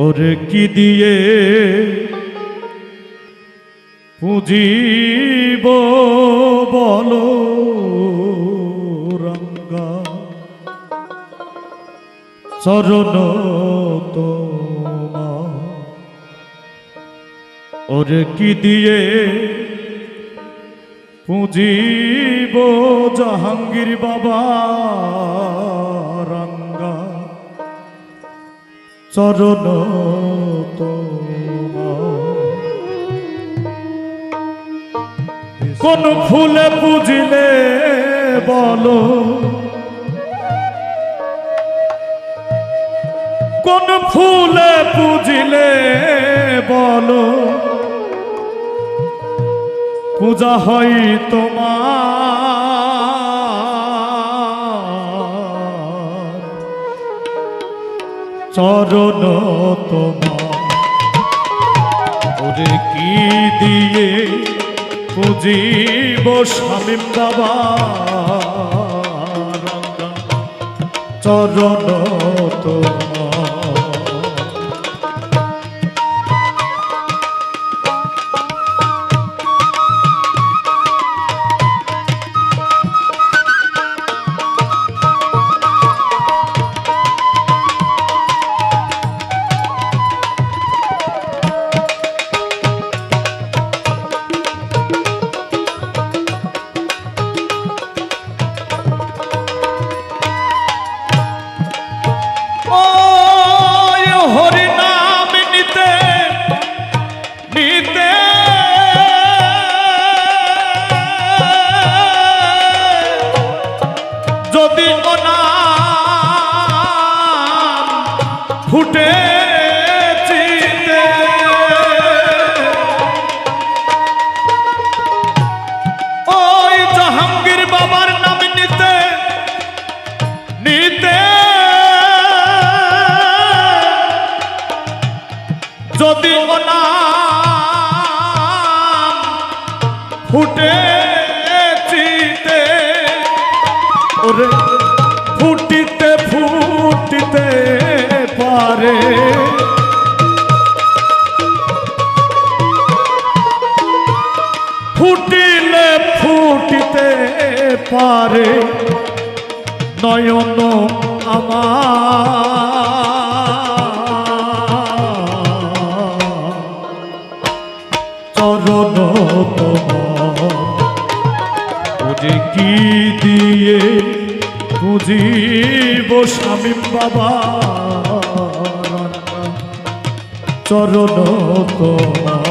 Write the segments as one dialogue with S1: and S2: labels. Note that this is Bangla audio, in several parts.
S1: ওরে কি দিয়ে পুজিব বলো রঙ্গা চরণ তোমার। ওরে কি দিয়ে পুজিব জাহাঙ্গীর বাবা রঙ্গা চরণ তোমার। কোন ফুলে পুজিলে বলো, কোন ফুলে পুজিলে বলো পূজা হয় তোমার চরণ তোমার। ওরে কি দিয়ে পুজিব স্বামী বাবা রঙ্গা চরণ তোমার। যদি ফুটে চিতে ওই জাহাঙ্গীর বাবার নাম নিতে নিতে যদি ফুটে চিতে ওরে ফুটিতে ফুটিতে পারে ফুটিলে ফুটিতে পারে নয়ন আমার চরণ তোমার। ওরে কি দিয়ে পুজিব স্বামী বাবা চরণ তোমার।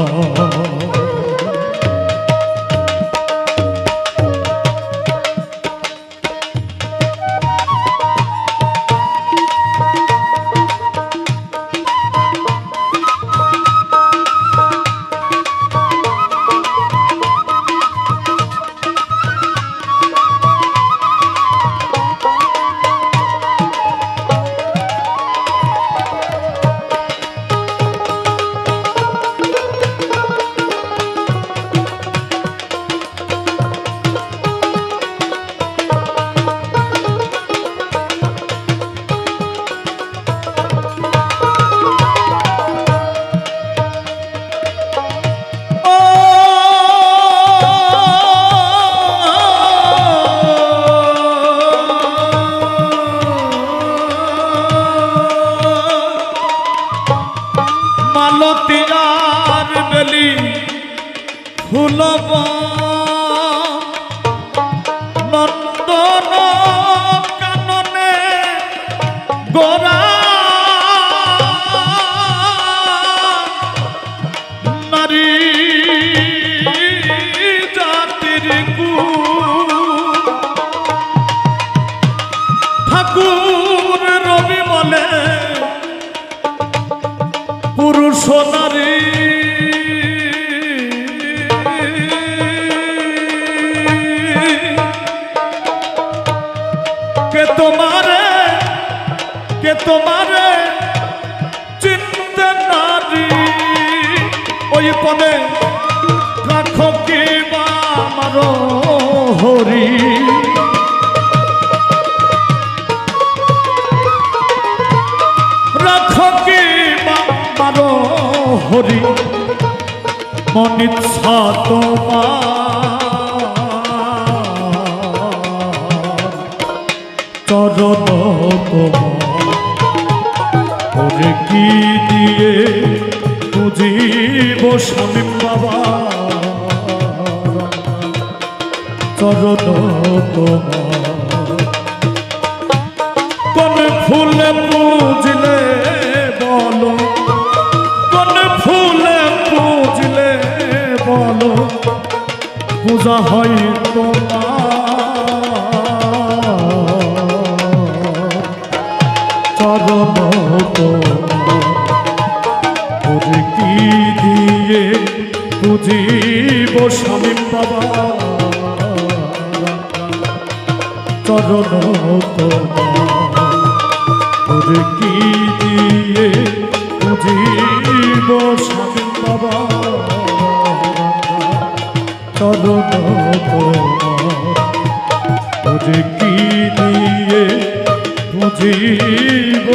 S1: মালতীয়ার বেলি ফুলব নন্দন কাননে গোরা নারী জাতির ঠাকুর রবি বলে পুরুষ নারী কে তোমারে চিনতে নারী ওই পদে রাখো কি বা আমার হরি। রাখো কি বা হরি মনিচ্ছা তোমার চরণ তোমার কি দিয়ে বুঝিব স্বামী বাবা চরণ তোমার কোন ফুলে পুজলে বলো কোন ফুলে পুজলে বলো পূজা হয় তোমার চরণ তোমার কি দিয়ে বুঝিব স্বামী বাবা চরণ তোমার কি দিয়ে বুঝিব স্বামী বাবা চরণ তোমার কি দিয়ে বুঝিব